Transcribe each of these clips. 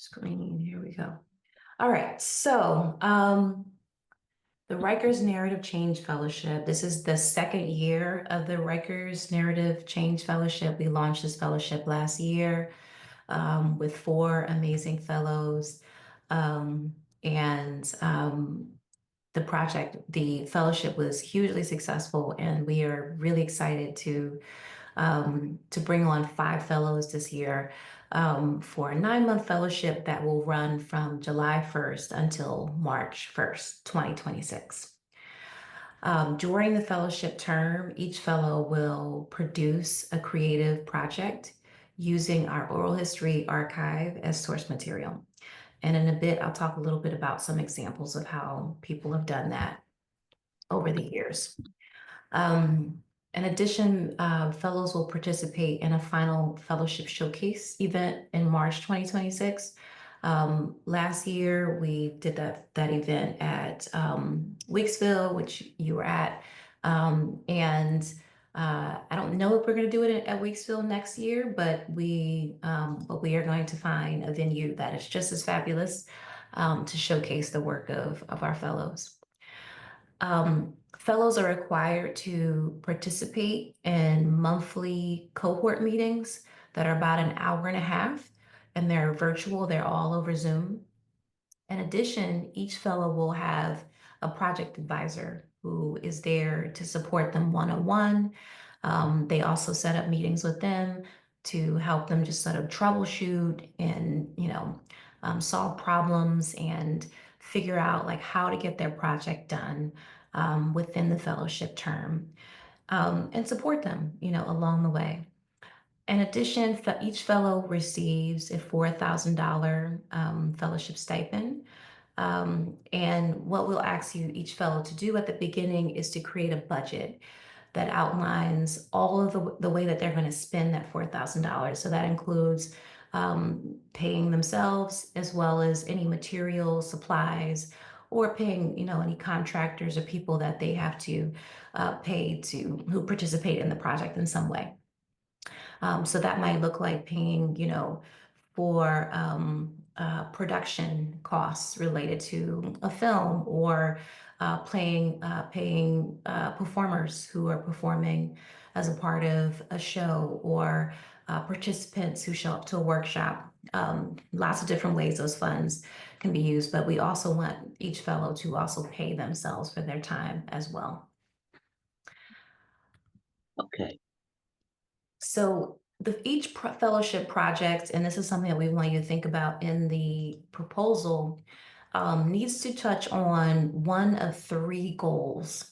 screen. Here we go. All right. So the Rikers Narrative Change Fellowship. This is the second year of the Rikers Narrative Change Fellowship. We launched this fellowship last year with 4 amazing fellows. And the fellowship was hugely successful, and we are really excited to bring on 5 fellows this year for a 9-month fellowship that will run from July 1st until March 1st, 2026. During the fellowship term, each fellow will produce a creative project using our oral history archive as source material. And in a bit, I'll talk a little bit about some examples of how people have done that over the years. In addition, fellows will participate in a final fellowship showcase event in March 2026. Last year, we did that event at Weeksville, which you were at. And I don't know if we're going to do it at Weeksville next year, but we are going to find a venue that is just as fabulous to showcase the work of our fellows. Fellows are required to participate in monthly cohort meetings that are about an hour and a half, and they're virtual. They're all over Zoom. In addition, each fellow will have a project advisor who is there to support them one-on-one. They also set up meetings with them to help them just sort of troubleshoot and, solve problems and figure out like how to get their project done within the fellowship term, and support them, along the way. In addition, each fellow receives a $4,000 fellowship stipend. And what we'll ask each fellow to do at the beginning is to create a budget that outlines all of the way that they're going to spend that $4,000. So that includes paying themselves, as well as any materials, supplies, or paying, any contractors or people that they have to pay who participate in the project in some way. So that might look like paying, for production costs related to a film, or paying performers who are performing as a part of a show, or participants who show up to a workshop. Lots of different ways those funds can be used, but we also want each fellow to also pay themselves for their time as well. Okay. So each fellowship project, and this is something that we want you to think about in the proposal, needs to touch on one of 3 goals.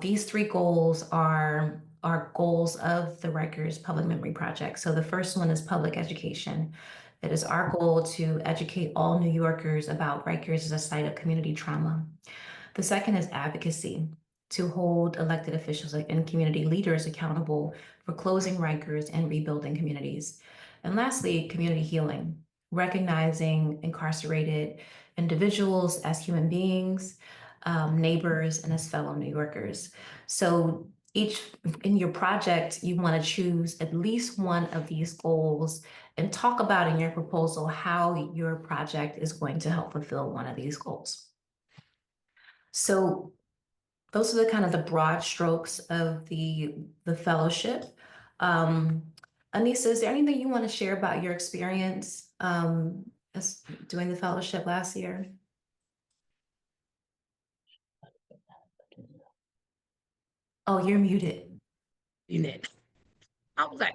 These 3 goals are goals of the Rikers Public Memory Project. So the first one is public education. It is our goal to educate all New Yorkers about Rikers as a site of community trauma. The second is advocacy, to hold elected officials and community leaders accountable for closing Rikers and rebuilding communities. And lastly, community healing, recognizing incarcerated individuals as human beings, neighbors, and as fellow New Yorkers. So in your project, you want to choose at least one of these goals and talk about in your proposal how your project is going to help fulfill one of these goals. So those are the kind of the broad strokes of the fellowship. Anissa, is there anything you want to share about your experience doing the fellowship last year? Oh, you're muted. I was like,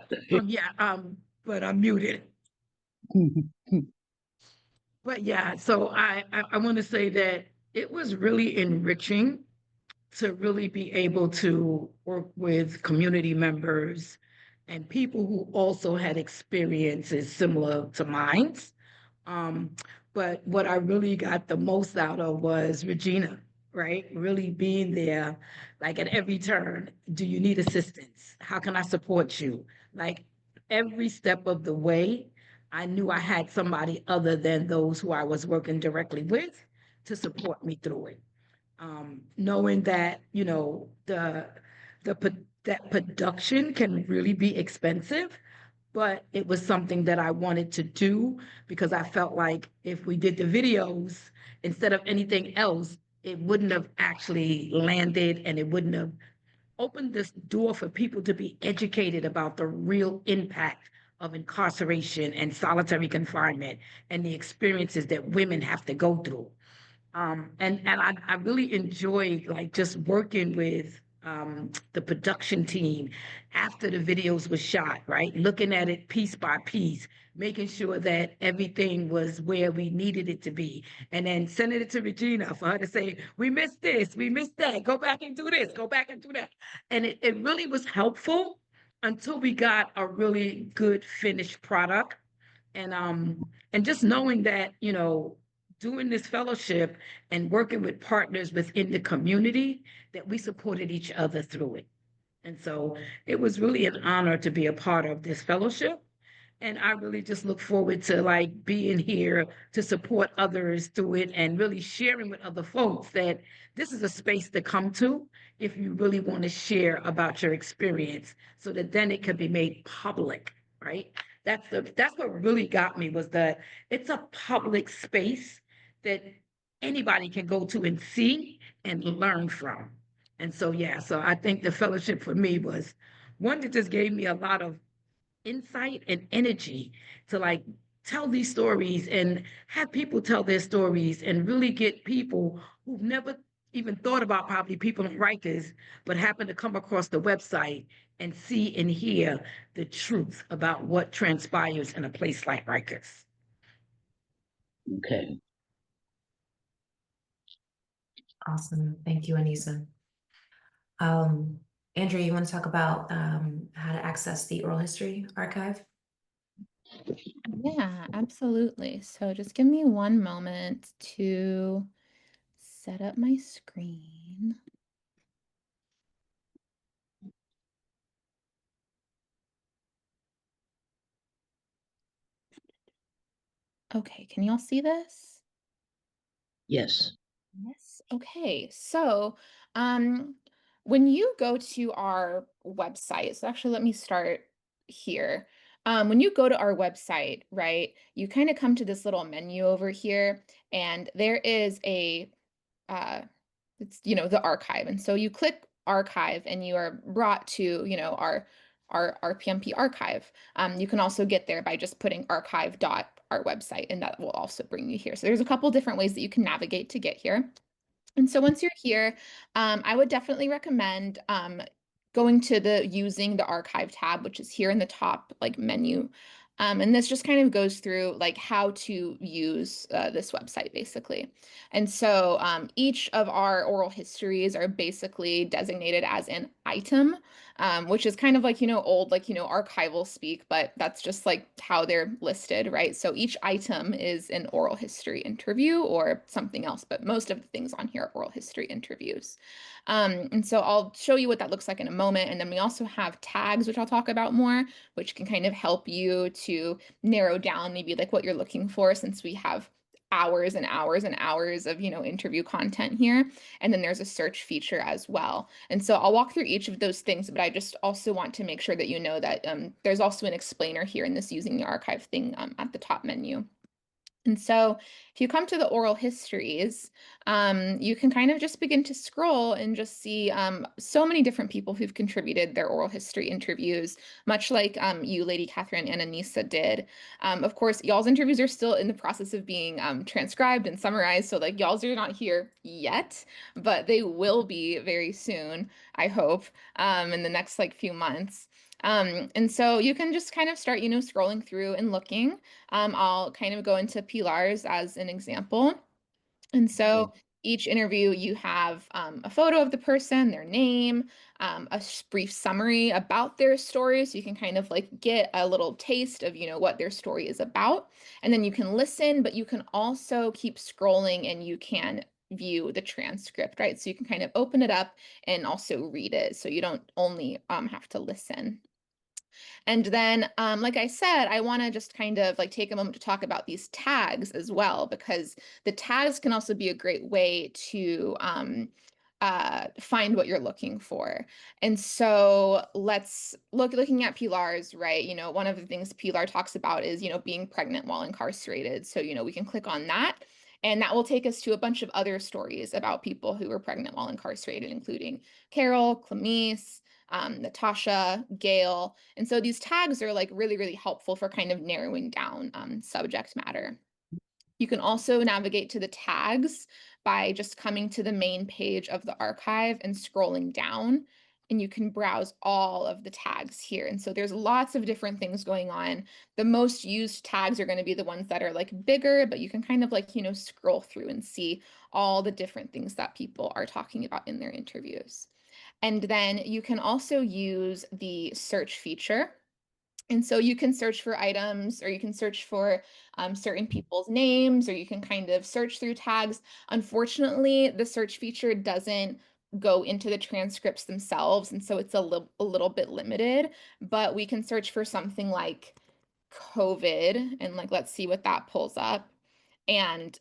but I'm muted. But yeah, so I want to say that it was really enriching to really be able to work with community members and people who also had experiences similar to mine. But what I really got the most out of was Regina, right? Really being there, like at every turn. Do you need assistance? How can I support you? Like every step of the way, I knew I had somebody other than those who I was working directly with to support me through it. Knowing that, that production can really be expensive. but it was something that I wanted to do because I felt like if we did the videos instead of anything else, it wouldn't have actually landed and it wouldn't have opened this door for people to be educated about the real impact of incarceration and solitary confinement and the experiences that women have to go through. I really enjoyed like just working with the production team after the videos were shot, right? Looking at it piece by piece, making sure that everything was where we needed it to be, and then sending it to Regina for her to say, we missed this, we missed that, go back and do this, go back and do that. And it really was helpful until we got a really good finished product. And just knowing that, doing this fellowship and working with partners within the community, that we supported each other through it. And so it was really an honor to be a part of this fellowship. And I really just look forward to like being here to support others through it and really sharing with other folks that this is a space to come to if you really want to share about your experience so that then it can be made public, right? That's what really got me was that it's a public space that anybody can go to and see and learn from. And so yeah, so I think the fellowship for me was one that just gave me a lot of insight and energy to like tell these stories and have people tell their stories and really get people who've never even thought about probably people in Rikers, but happen to come across the website and see and hear the truth about what transpires in a place like Rikers. Okay. Awesome. Thank you, Anissa. Andrea, you want to talk about how to access the oral history archive? Yeah, absolutely. So just give me one moment to set up my screen. Okay, can you all see this? Yes. Yes. Okay. So, when you go to our website, so actually let me start here. When you go to our website, right, you kind of come to this little menu over here, and there is a it's the archive, and so you click archive and you are brought to our RPMP archive. You can also get there by just putting archive dot our website, and that will also bring you here. So there's a couple different ways that you can navigate to get here. And so once you're here, I would definitely recommend going to the using the archive tab, which is here in the top like menu. And this just kind of goes through like how to use this website basically. And so each of our oral histories are basically designated as an item, which is kind of like, old, like, archival speak, but that's just like how they're listed, right? So each item is an oral history interview or something else, but most of the things on here are oral history interviews. And so I'll show you what that looks like in a moment. And then we also have tags, which I'll talk about more, which can kind of help you to narrow down maybe like what you're looking for, since we have hours and hours and hours of interview content here. And then there's a search feature as well. And so I'll walk through each of those things, but I just also want to make sure that you know that there's also an explainer here in this using the archive thing at the top menu. And so if you come to the oral histories, you can kind of just begin to scroll and just see so many different people who've contributed their oral history interviews, much like you, Lady Catherine and Anissa did. Of course, y'all's interviews are still in the process of being transcribed and summarized, so like y'all's are not here yet, but they will be very soon, I hope, in the next like few months. And so you can just kind of start, scrolling through and looking. I'll kind of go into Pilar's as an example. And so each interview, you have a photo of the person, their name, a brief summary about their story. So you can kind of like get a little taste of, what their story is about. And then you can listen, but you can also keep scrolling and you can view the transcript, right? So you can kind of open it up and also read it. So you don't only have to listen. And then, like I said, I want to just kind of like take a moment to talk about these tags as well, because the tags can also be a great way to find what you're looking for. And so looking at PLARs, right? You know, one of the things PLAR talks about is, you know, being pregnant while incarcerated. So, you know, we can click on that and that will take us to a bunch of other stories about people who were pregnant while incarcerated, including Carol, Clemise, Natasha, Gail. And so these tags are like really, really helpful for kind of narrowing down subject matter. You can also navigate to the tags by just coming to the main page of the archive and scrolling down, and you can browse all of the tags here. And so there's lots of different things going on. The most used tags are going to be the ones that are like bigger, but you can kind of like, you know, scroll through and see all the different things that people are talking about in their interviews. And then you can also use the search feature. And so you can search for items, or you can search for certain people's names, or you can kind of search through tags. Unfortunately, the search feature doesn't go into the transcripts themselves, and so it's a little bit limited, but we can search for something like COVID, and like, let's see what that pulls up. And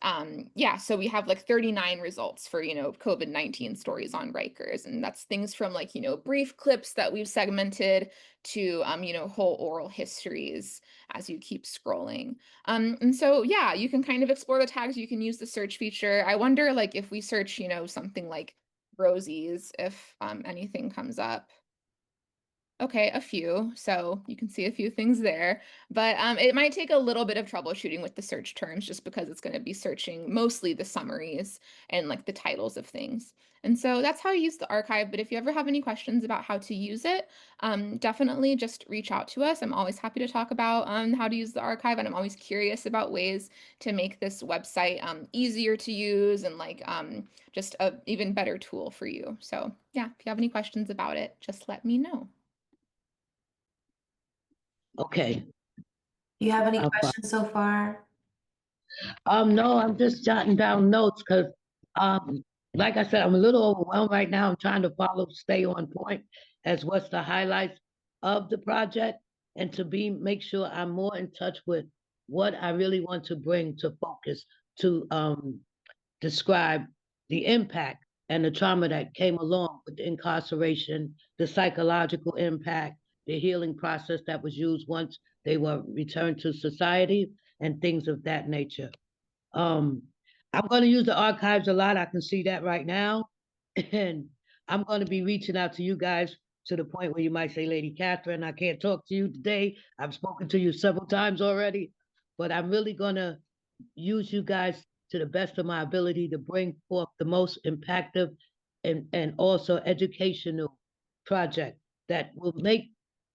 yeah, so we have like 39 results for, you know, COVID-19 stories on Rikers. And that's things from like, you know, brief clips that we've segmented to, you know, whole oral histories as you keep scrolling. And so, yeah, you can kind of explore the tags. You can use the search feature. I wonder like if we search, you know, something like Rosie's, if anything comes up. Okay, a few. So you can see a few things there, but it might take a little bit of troubleshooting with the search terms just because it's going to be searching mostly the summaries and like the titles of things. And so that's how you use the archive. But if you ever have any questions about how to use it, definitely just reach out to us. I'm always happy to talk about how to use the archive, and I'm always curious about ways to make this website easier to use and like just a even better tool for you. So yeah, if you have any questions about it, just let me know. Okay. You have any I'll questions so far? No, I'm just jotting down notes because, like I said, I'm a little overwhelmed right now. I'm trying to stay on point as what's the highlights of the project, and to make sure I'm more in touch with what I really want to bring to focus to describe the impact and the trauma that came along with the incarceration, the psychological impact, the healing process that was used once they were returned to society, and things of that nature. Um, I'm going to use the archives a lot. I can see that right now. And I'm going to be reaching out to you guys to the point where you might say, Lady Catherine, I can't talk to you today. I've spoken to you several times already, but I'm really going to use you guys to the best of my ability to bring forth the most impactful and also educational project that will make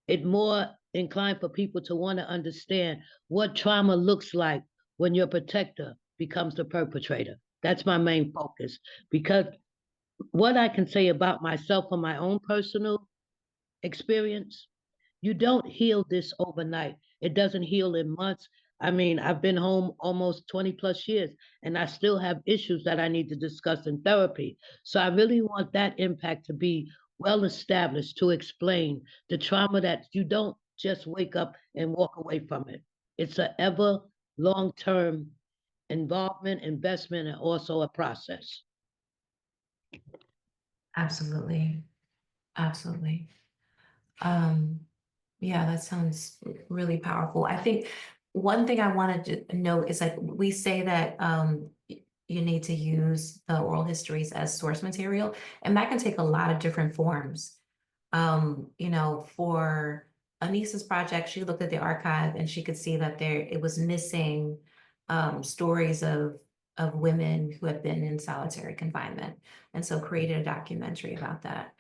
it more inclined for people to want to understand what trauma looks like when your protector becomes the perpetrator. That's my main focus, because what I can say about myself from my own personal experience, you don't heal this overnight. It doesn't heal in months. I mean, I've been home almost 20 plus years, and I still have issues that I need to discuss in therapy. So I really want that impact to be well established to explain the trauma that you don't just wake up and walk away from it. It's a ever long-term involvement, investment, and also a process. Absolutely. Absolutely. Yeah, that sounds really powerful. I think one thing I wanted to note is like we say that you need to use the oral histories as source material, and that can take a lot of different forms. You know, for Anissa's project, she looked at the archive and she could see that it was missing stories of women who have been in solitary confinement, and so created a documentary about that.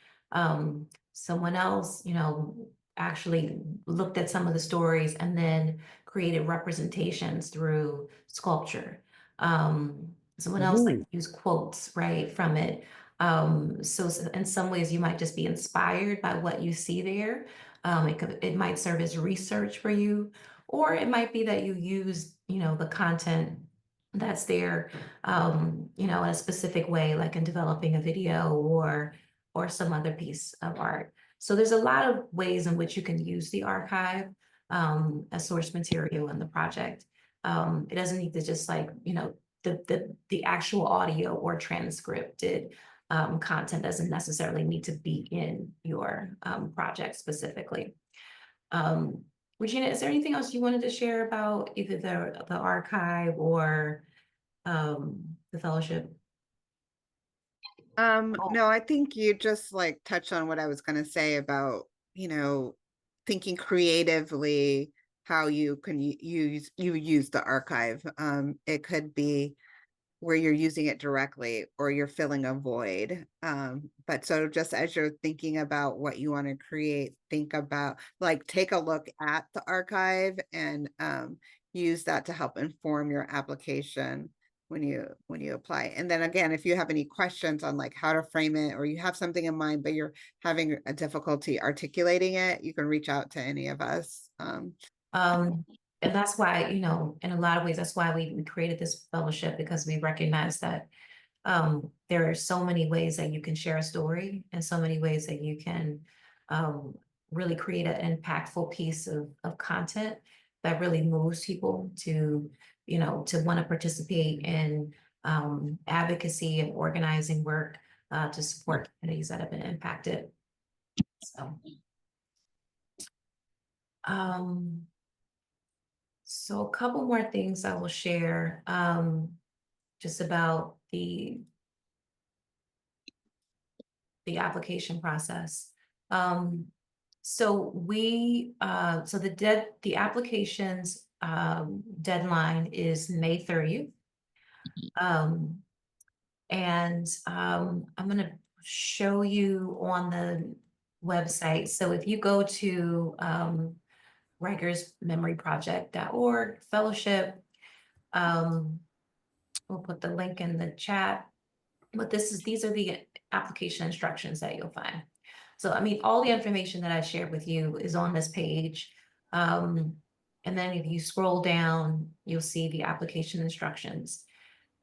Someone else, you know, actually looked at some of the stories and then created representations through sculpture. Someone else like used quotes, right, from it. So in some ways you might just be inspired by what you see there. It might serve as research for you, or it might be that you use, you know, the content that's there, you know, in a specific way, like in developing a video or some other piece of art. So there's a lot of ways in which you can use the archive as source material in the project. It doesn't need to just like, you know, the actual audio or transcripted content doesn't necessarily need to be in your project specifically. Regina, is there anything else you wanted to share about either the archive or the fellowship? No, I think you just like touched on what I was going to say about, thinking creatively how you can use the archive. It could be where you're using it directly or you're filling a void. But so just as you're thinking about what you want to create, think about like take a look at the archive and use that to help inform your application when you apply. And then again, if you have any questions on like how to frame it, or you have something in mind but you're having a difficulty articulating it, you can reach out to any of us. And that's why, in a lot of ways, that's why we created this fellowship, because we recognize that there are so many ways that you can share a story and so many ways that you can really create an impactful piece of content that really moves people to want to participate in advocacy and organizing work to support communities that have been impacted. So a couple more things I will share just about the application process. So the applications deadline is May 30th. And I'm going to show you on the website. So if you go to Rikers Memory Project.org fellowship, we'll put the link in the chat, but these are the application instructions that you'll find. So, I mean, all the information that I shared with you is on this page. And then if you scroll down, you'll see the application instructions.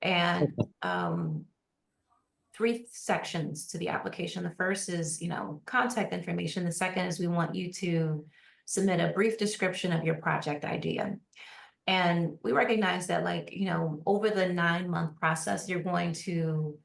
And 3 sections to the application. The first is, contact information. The second is we want you to submit a brief description of your project idea. And we recognize that, like, over the 9-month process, you're going to,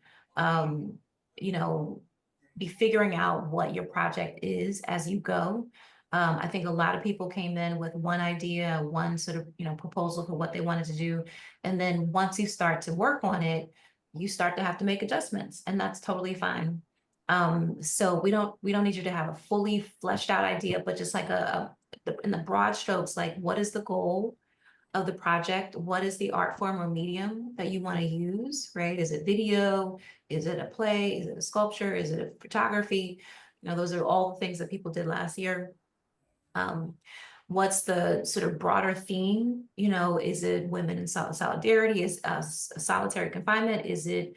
be figuring out what your project is as you go. I think a lot of people came in with one idea, one sort of, proposal for what they wanted to do. And then once you start to work on it, you start to have to make adjustments, and that's totally fine. So we don't need you to have a fully fleshed out idea, but just like in the broad strokes, like what is the goal of the project? What is the art form or medium that you want to use, right? Is it video? Is it a play? Is it a sculpture? Is it a photography? Those are all the things that people did last year. What's the sort of broader theme? Is it women in solidarity? Is solitary confinement? Is it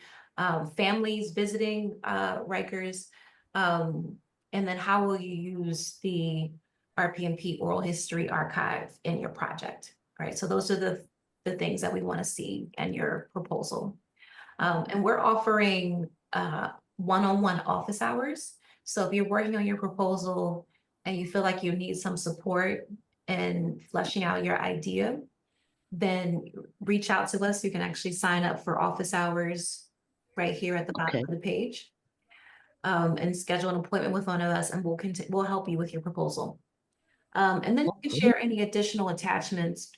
families visiting Rikers? And then how will you use the RPMP oral history archive in your project? Right. So those are the things that we want to see in your proposal. And we're offering one-on-one office hours. So if you're working on your proposal and you feel like you need some support in fleshing out your idea, then reach out to us. You can actually sign up for office hours right here at the bottom of the page, and schedule an appointment with one of us, and we'll help you with your proposal. And then you can share any additional attachments.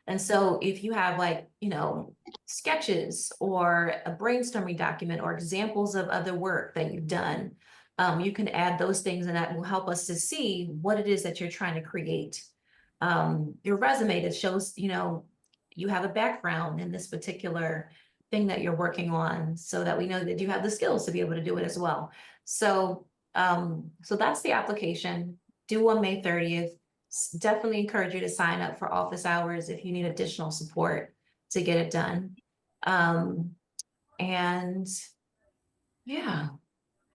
And so if you have sketches or a brainstorming document or examples of other work that you've done, you can add those things, and that will help us to see what it is that you're trying to create. Your resume that shows, you have a background in this particular thing that you're working on, so that we know that you have the skills to be able to do it as well. So, so that's the application due on May 30th. Definitely encourage you to sign up for office hours if you need additional support to get it done. And yeah,